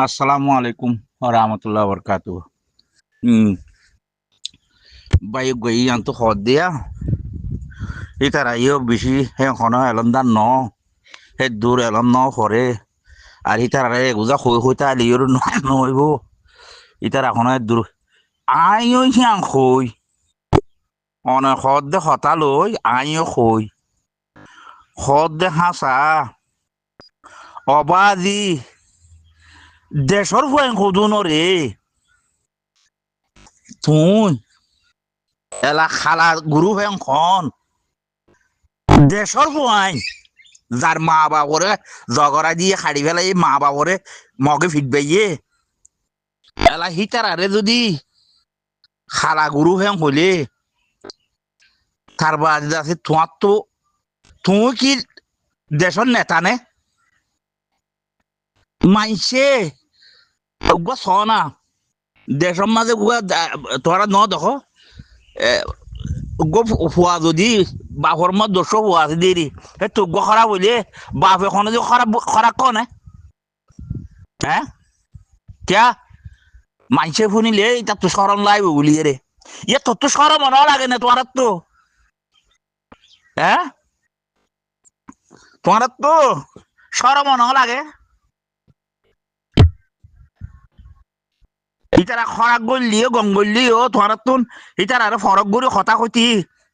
আসসালামু আলাইকুম রহমতুল্লাহ বরকাতু। হুম, বাই গই আনতো খদ দিয়া ইতারা ইও বেশি হে খন এলন দান ন হে দূর এলন ন করে আর ইতারা এগুজা হই হইতা লিওর নইব ইতারা এখন দূর আইও হিয়াং হই অনে খদ দে হতা লই আইও হই খদ দে হাসা অবাজি দেশর ফুয়েন খুদুন রে তুই এলা খালা গুরু হেং খন দেশর ফুয়াই যার মা বাবরে জগরা দিয়ে খাড়ি ফেলাই মা বাবরে মগে ফিটবাইয়ে এলা হিতারারে যদি খালা গুরু হেং হলে তার বাদ আছে তোমার তো তুই কি দেশের নেতা নে মাইছে উগা ছ না দেশের মাঝে উগা তোরা ন দেখো উগো ফুয়া যদি বাপর মত দোষ ফুয়া আছে দেরি হে তো খারাপ হইলে বাপ এখন যে খারাপ খারাপ কনে হ্যাঁ क्या মাইছে শুনিলে এটা তো সরম লাইব বলিয়ে রে ইয়ে তোর তো সরম ন লাগে না তোমার তো হ্যাঁ তোমার তো সরম ন লাগে ইতারা খরাক গলিও গঙ্গলিও তোমার তো ইতারা আর ফরক গড়ি হতা হতি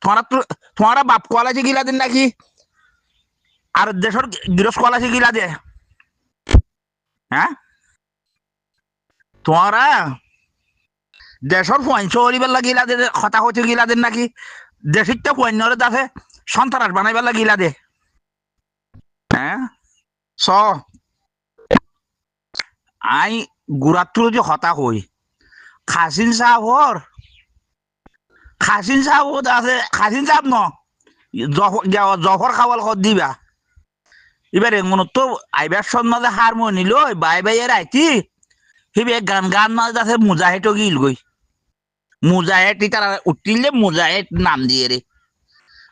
তোমার তো তোমার বাপ কলাছে গিলা দিন নাকি আর দেশের গৃহস্থ কলাছে গিলা দে হ্যাঁ তোমারা দেশের পয়ঞ্চ হরিবার লাগিলা দে হতা হতি গিলা দিন নাকি দেশের তো পয়ঞ্চরে দাসে সন্ত্রাস বানাইবার লাগিলা দে হ্যাঁ স আই গুড়াত্র যে হতা হই খাসিন সাহর খাসিন সাহ আছে খাসিন সাহ ন জফর খাওয়াল কর দিবা এবার এমন তো আইবার সন্মাজে হারমোনি লই বাই বাই এর আইতি হিবে গান গান মাঝে আছে মুজাহিদ গিল গই মুজাহিদ তারা উঠিলে মুজাহিদ নাম দিয়ে রে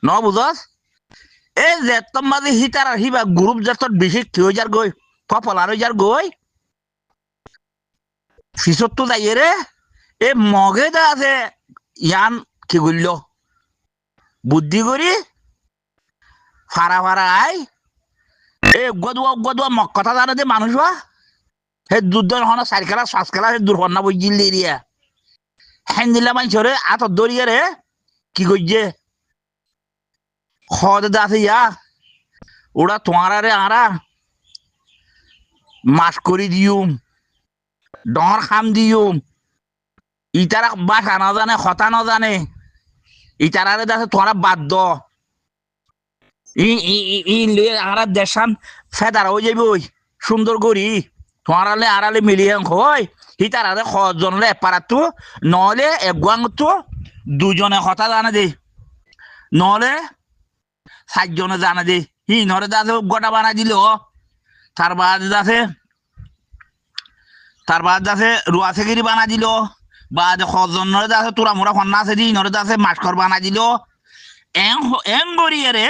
ন বুঝস এই যে তোর মাঝে হিতার হিবা গ্রুপ যে তোর বেশি কেউ যার গই পপুলার হয়ে যার গই ফিসত তো যাইয়ে রে এ মগে দা আছে ইয়ান কি করল বুদ্ধি করি ফারা ফারা আই এ গদুয়া গদুয়া মক কথা জানে যে মানুষ বা হে যুদ্ধ হন চারি খেলা শ্বাস খেলা হে দুর্ঘটনা বইজিল এরিয়া হ্যান দিলা মানুষরে আতর দরিয়ে রে কি করছে খদ আছে ইয়া ওরা তোমার রে আরা মাস করে দিউম ডর খাম দিউম ইতারা বাসা না জানে হতা না জানে ইতারারে দেখে তোরা বাধ্য আরা দেশান ফেদার হয়ে যাবি ওই সুন্দর করি তোমারালে আড়ালে মিলিয়ে হয় হিতারারে সজনলে এপারাতো নহলে এগুয়াংতো দুজনে কথা জানে দে নহলে চারজনে জানে দে হি নরে দাসে গোটা বানাই দিল তার বাদ দাসে রুয়া সেগিরি বানা দিল বা সজন নরে দাসে তোরা মোরা ফন্না আছে দি নরে দাসে মাস্কর বানা দিল এং এং গড়িয়ে রে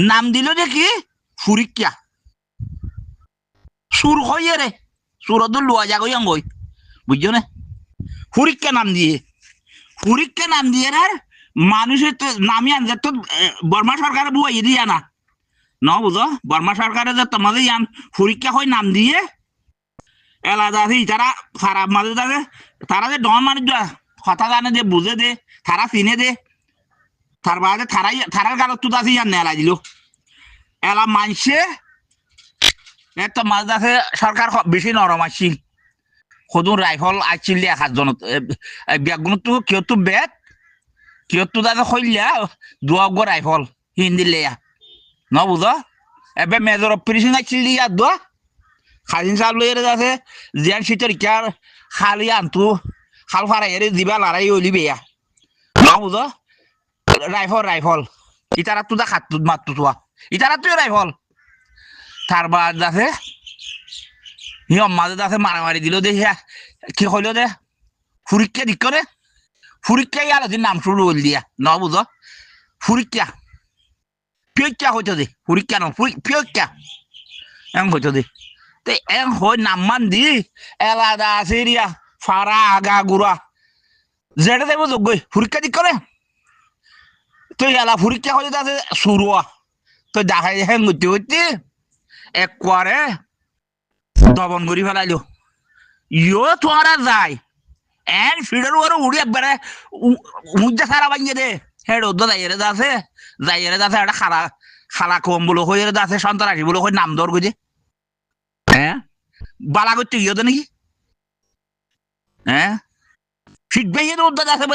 নাম দিল দেখি ফুরিকিয়া সুর হইয়ে রে সুরত লুয়া যাগই আঙ্গই বুঝছো না ফুরিককে নাম দিয়ে রে মানুষের তো নামই আনছে তো বর্মা সরকারে বুয়াই দিয়া না ন বুঝো বর্মা সরকারে যে তোমাদের ইয়ান ফুরিককে হয় নাম দিয়ে এলাদা আছে তারা খারাপ মাঝে থাকে তারা যে ডন মানুষ কথা জানে যে বুঝে দে তারা চিনে দে তার বাদে থারার গালত তো আছে ইয়ান নেলা দিল এলা মানছে একটা মাছ আছে সরকার বেশি নরম আসছি সদুন রাইফল আসছিল 1,000 ব্যাগগুলো তো কেউ তো বেগ কেউ তো দাদা হইলা দুয়াগ রাইফল হিন্দি লেয়া ন বুঝো এবার মেজর অপারেশন আসছিল দিয়া দোয়া খালিন সাহেব লইরে আছে জিয়ান শীতের কার খালি আনতু খাল ফারাই এর দিবা লড়াই হইলি বেয়া ন বুঝো রাইফল ইতারা তো দা খাত মাত্র তোয়া ইতারা তো রাইফল তার বাদ আছে নিয়ম মাঝে আছে মারামারি দিল দে কি হইল দে ফুরিক্কা দিক করে ফুরিক্কা ইয়ালে নাম শুরু হইল দিয়া ন বুঝো ফুরিক্কা পিয়ক্কা হইতো দে ফুরিক্কা ন পিয়ক্কা এম হইতো দে তে এন হই নামমান দি এলাদা আছে রিয়া ফারা আগা গুড়া যেটা দেব যোগ্যই পরীক্ষা দিক করে তুই এলা পরীক্ষা হলে তাতে শুরুয়া তুই দেখাই হ্যাং করতে করতে একবারে দবন করি ফেলাইলো ইয়ো তোরা যায় এন ফিডের ওর উড়ি একবারে মুজা সারা বানিয়ে দে হেড ওদ্দ যাইরে যাচ্ছে একটা খালা খালা কম বলো হয়ে যাচ্ছে সন্তানাসী বলো হয়ে নাম দর গুজে হ্যাঁ বালা করতে গিয়ে তো নাকি হ্যাঁ ফিডব্যাক এর ওদ্দ যাচ্ছে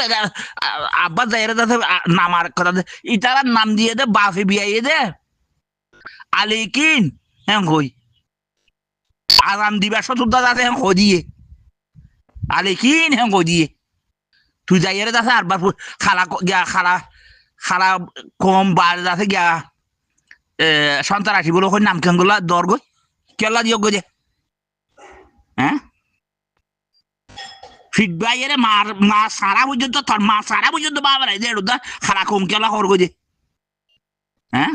আব্বা যাইরে যাচ্ছে নামার কথা ইতারা নাম দিয়ে দে বাফে বিয়াইয়ে দে আলিকিন হ্যাঁ হই আরাম দিবাস চতুর্দা যাচ্ছে হ্যাঁ হো দিয়ে আলিকিন হ্যাঁ হো দিয়ে তুই যাইরে যাচ্ছে আরবার খালা গিয়া খালা কম বার যাচ্ছে গিয়া সন্তানাসী বলো হই নাম কেন গুলা দর গই কেলা দিও গো যে হ্যাঁ ফিডব্যাক এর মা সারা পর্যন্ত তোর মা সারা পর্যন্ত বাবা রাই দেড় দা খালা কম কেলা হর গো যে হ্যাঁ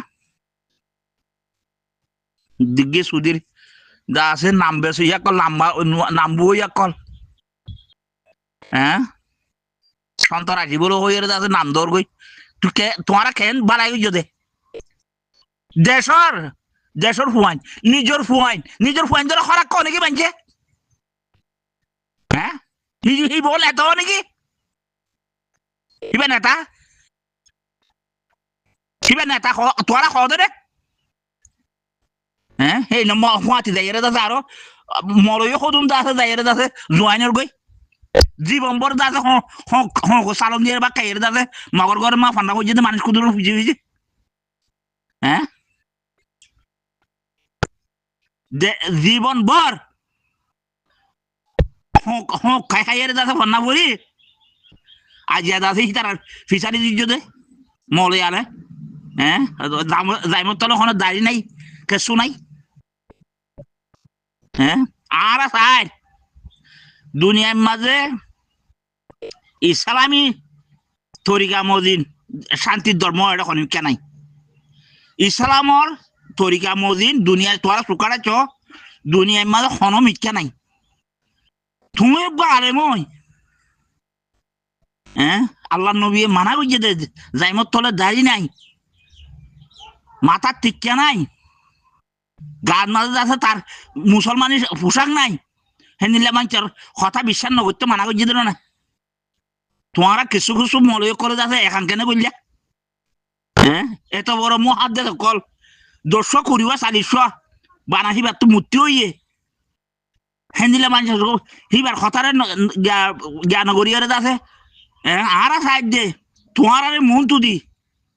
দিগে সুধীর দা আছে নাম বেশি ইয়া কল নামবো ইয়া কল হ্যাঁ সন্তানাসী বলো হই এর আছে নাম দর গই তুই কে তোমারা কেন বাড়াই গো দে দেশর ফুয়াইন নিজের ফুয়াইন ধরে খরাক কো নাকি বানছে হ্যাঁ হি বল এত নাকি হিবা নেতা তোরা খাওয়া দে হ্যাঁ এই ন ফুয়াতি যাইরে দাসে আরো মরই সদুম দাসে যাইরে দাসে জোয়াইনের গই জীবনভর দাসে সালম দিয়ে বা খাইয়ের দাসে মগর ঘরে মা ফান্ডা হয়ে যেতে মানুষ কুদুর হয়েছে হ্যাঁ জীবন ভর খাই খাইয়ের দাসে ফান্না বলি আজ দাসে তার ফিসারি দিচ্ছ দে মলে আলে হ্যাঁ জাইমত তলে কোনো দাড়ি নাই কেসু নাই হ্যাঁ আর সাই দুনিয়ার মাঝে ইসলামী তরিকা মদিন শান্তির ধর্ম এটা কোনো কেনাই ইসলামর তরিকা মদিন দুনিয়ায় তোরা সুকারাচ দুনিয়ার মাঝে কোনো মিথ্যা নাই তুমি আরে মই হ্যাঁ আল্লাহ নবী মানা করছে দে জাইমত তলে দাড়ি নাই মাথার টিকা নাই গান মাঝে আছে তার মুসলমানের পোশাক নাই হেনিলে মানুষের কথা বিশ্বাস ন করতে মানা করছে দিল না তোমারা কিছু কিছু মলয় করে যাচ্ছে এখান কেন বললে হ্যাঁ এত বড় মহাদ দে কল 200 করিবা 40 বানাহিবার তো মূর্তি হইয়ে হেনিলে মানুষ হিবার কথারে জ্ঞান করিয়ারে যাচ্ছে আর সাইড দে তোমার আরে মন তুদি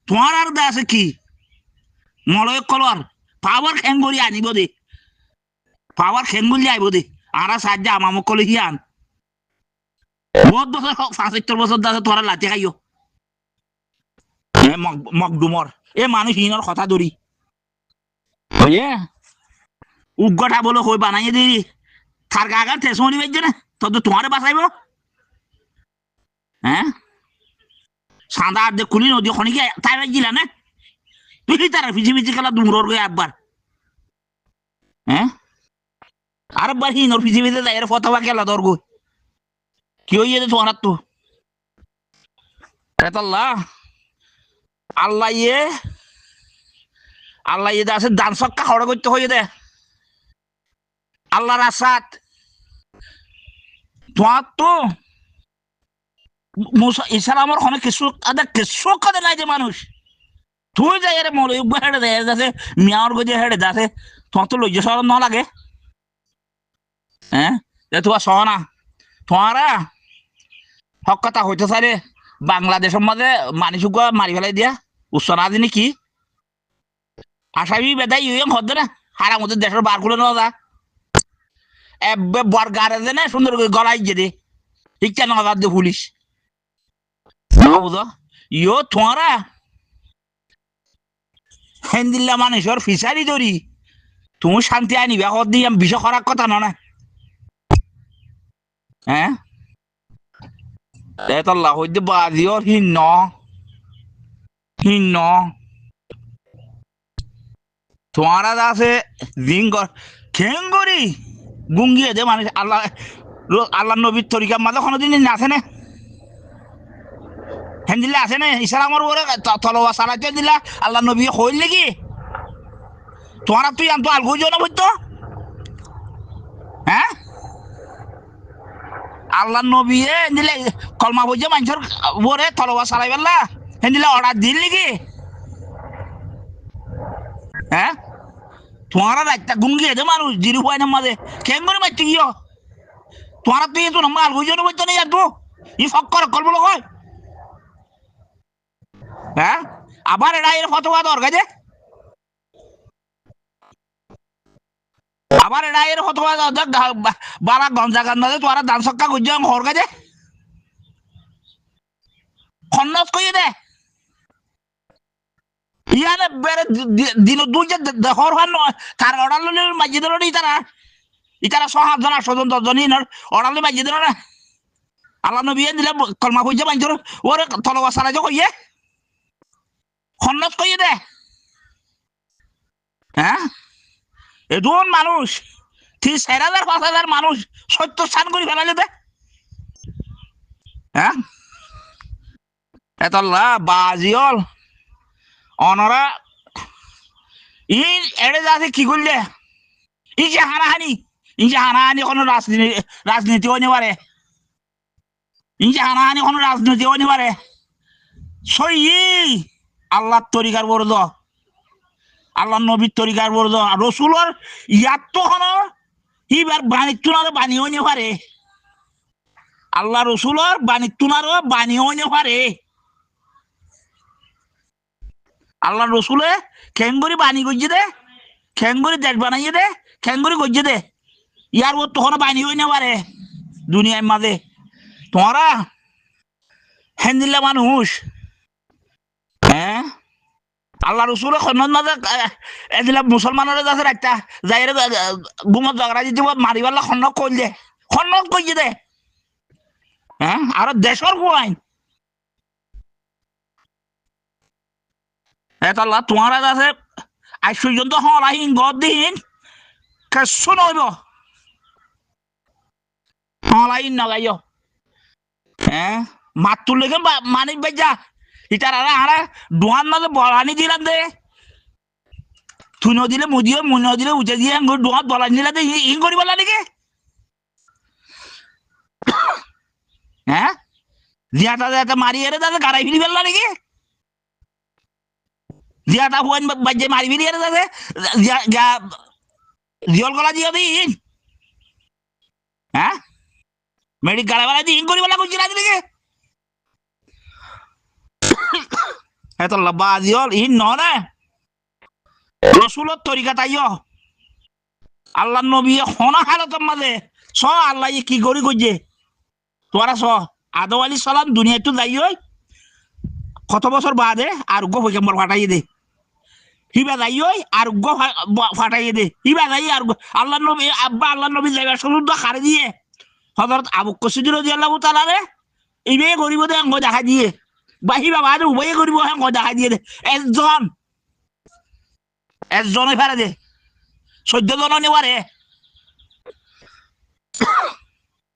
তোমার আর দে আছে কি মলয় কলর পাওয়ার খেঙ্গুলি আনিব দে পাওয়ার খেঙ্গুলি আইব দে আর সাইড দে আমার কলে হিয়ান বহুত বছর 75 বছর দাসে তোরা লাঠি খাইও মকডুমর এ মানুষ হিনর কথা ধরি উগ্রটা বলো হই বানাইয়ে দিই তার গাগার তেসমনি বেজে না তো তোমারে বাঁচাইব হ্যাঁ সাদা আর দে খুলি নদী খনি তাই বাজিলা না তুই তারা পিছি খেলা দুমরর গই একবার হ্যাঁ আরেকবার হিনর পিছি যাই ফতোয়া খেলা দর গই কি হইয়ে দে তোমার তো আল্লাহ ইয়ে আছে দান সক্কা হড়া করতে হয়ে দে আল্লাহর আসাদ তোমার তো ইসলামর কোনো কিছু কাদে নাই যে মানুষ তুই যাই রে মল হেড়ে দেয় যাচ্ছে মিয়ার গজে হেড়ে যাচ্ছে তোমার তো লজ্জা সরম ন লাগে হ্যাঁ তোমার সহ না তোমারা হক কথা হইতে চাই রে বাংলাদেশের মাঝে মানুষ মারি ফেলাই দিয়া উচ্চনা দিনে কি আসামি বেদাই ইয়ে হদ্দে না হারা মধ্যে দেশের বার খুলে নেওয়া যা বর গাড়ে দে না সুন্দর করে গলাই যে দে ঠিক কেন দে পুলিশ বুঝো ইয়ো তোমারা হেন্দিল্লা মানুষের ফিসারি ধরি তুমি শান্তি আনিবে দিয়ে বিষ করার কথা না হ্যাঁ তেতল্লা হইতে বাজিও হিন্ন তোমারা আছে দিন খেঙ্গরি গুঙ্গিয়ে দে মানুষ আল্লাহ আল্লাহ নবীর তরিকার মাঝে কোনোদিন আছে না হেন দিলে আছে না ইসলামর ওরে তলোয়া চালাইতে দিলা আল্লাহ নবী হইল নাকি তোমার তুই আনতো আলগু জন বলতো হ্যাঁ আল্লাহ নবী দিলে কলমা বইছে মানুষের ওরে তলোয়া চালাই পেলা হেন দিলে অর্ডার দিল নাকি হ্যাঁ তোমার রাস্তা গুঙ্গিয়ে দে মানুষ জিরু পায় না মাঝে কেন করে মারতে গিয়ে তোমার তুই তো নম্বর আলগু জন বলতো না তো ই ফক্কর করবো লোক হ্যাঁ আবার এটা এর ফতোয়া দরকার যে আবার এটা এর ফতোয়া বারা গঞ্জা গান্ধাতে তোরা দান সক্কা গুজ হর কাজে খন্নস কইয়ে দে ইয়ানে বেরে দিন দুই যে হর হান তার অর্ডার লইলে মাঝে দিল ইতারা ইতারা 6-7 জন 8 জন 10 জন ইনার অর্ডার লই মাঝে দিল না আল্লাহ নবী দিলে কলমা কইছে মাইজর ওরে তলবা সারাই কইয়ে খন্নস কইয়ে দে হ্যাঁ এজন মানুষ 4,000-5,000 মানুষ 70 স্থান করে ফেলালে দে হ্যাঁ এতলা বাজিল অনরা ই এড়ে যাচ্ছে কি করলে ই যে হানাহানি কোনো রাজনীতি হইতে পারে ই যে হানাহানি কোনো রাজনীতি হইতে পারে সই আল্লাহর তরিকার বর্দ আল্লাহ নবীর তরিকার বর্দ রসুলর ইয়ার তো হন ইবার বাণিজ্যনারও বাণী হইতে পারে আল্লাহ রসুলর বাণিজ্যনারও বাণী হইতে পারে আল্লাহ রসুলে খেঙ্গুরি বাণী গজ্জে দে খেঙ্গুরি দেশ বানাইয়ে দে খেঙ্গুরি গজ্জে দে ইয়ার ও তখন বাণী হইতে পারে দুনিয়ার মাঝে তোমরা হেন্দিল্লা মানুষ হ্যাঁ আল্লাহ রসুল এদিলা মুসলমানের কাছে একটা যাই গুমত ঝগড়া দিতে মারি পারলা খন্নক করলে খন্নক করছে দে হ্যাঁ আর দেশের কোয়াইন এতলা তোমার কাছে আজ পর্যন্ত হলাহীন গদিহীন কেসু নইব হলাহীন নগাইও হ্যাঁ মাত তুললে মানিক বেজা ইটার আরে দোয়ান মাঝে বলানি দিলাম দে তুই দিলে মুদিও মুন দিলে উঠে দিয়ে দোয়াত বলানি দিলা দে ইন করি বলা নাকি হ্যাঁ জিয়াটা মারি এরে দাদা গাড়াই ফিরি ফেললা নাকি জিয়াটা হুয়ান বাজে মারি ফিরি এরে দাদা জিয়ল গলা দিয়ে দিন হ্যাঁ মেডিক গাড়া বেলা দিয়ে ইন করি বলা করছি নাকি এত বাজিল ইন না রসুলের তরিকা তাইও আল্লাহ নবী হনা হালতের মাঝে স আল্লাহ কি করি করছে তোরা স আদম আলী সালাম দুনিয়া একটু যাই কত বছর বাদে আরোগ্য পয়গম্বর ফাটাইয়ে দে হিবা যাই আরোগ্য ফাটাইয়ে দে হিবা যাই আর আল্লাহ নবী আব্বা আল্লাহ নবী যাইবার শুরু খারে দিয়ে হযরত আবু বকর রাদিয়াল্লাহু তাআলা রে ইবে গরিব দে অঙ্গ দেখা দিয়ে বাহি বাবা আর উভয়ে করিব হ্যাঁ দেখা দিয়ে দে একজনে ফেলে দে 14 জন নেওয়ারে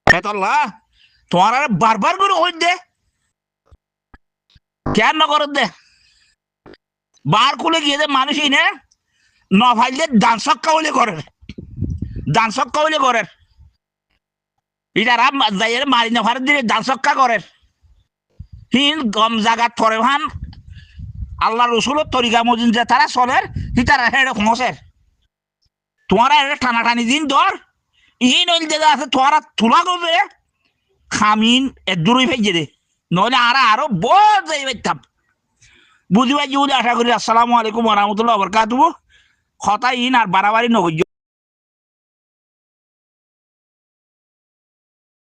এতলা তোমার আর বারবার করে হই দে কেন না করত দে বার খুলে গিয়ে দে মানুষই নে ন ফাইলে দান সক্কা হইলে করে এটা রাম যাইয়ের মারি না ফারে দিলে দান সক্কা করে হিন গম জাগাত থরে ভান আল্লাহ রসুলের তরিকা মজিন যে তারা চলের তারা হেড়ে খোঁসের তোমারা এটা টানাটানি দিন ধর ইন ওই জায়গা আছে তোরা তুলা করবে খামিন দূরই ফেজে দে নইলে আরো বহুত যাই পাইতাম বুঝি পাইছি বলে আশা করি। আসসালামু আলাইকুম ওয়া রাহমাতুল্লাহি ওয়া বারাকাতুহু কথা ইন আর বাড়াবাড়ি নগর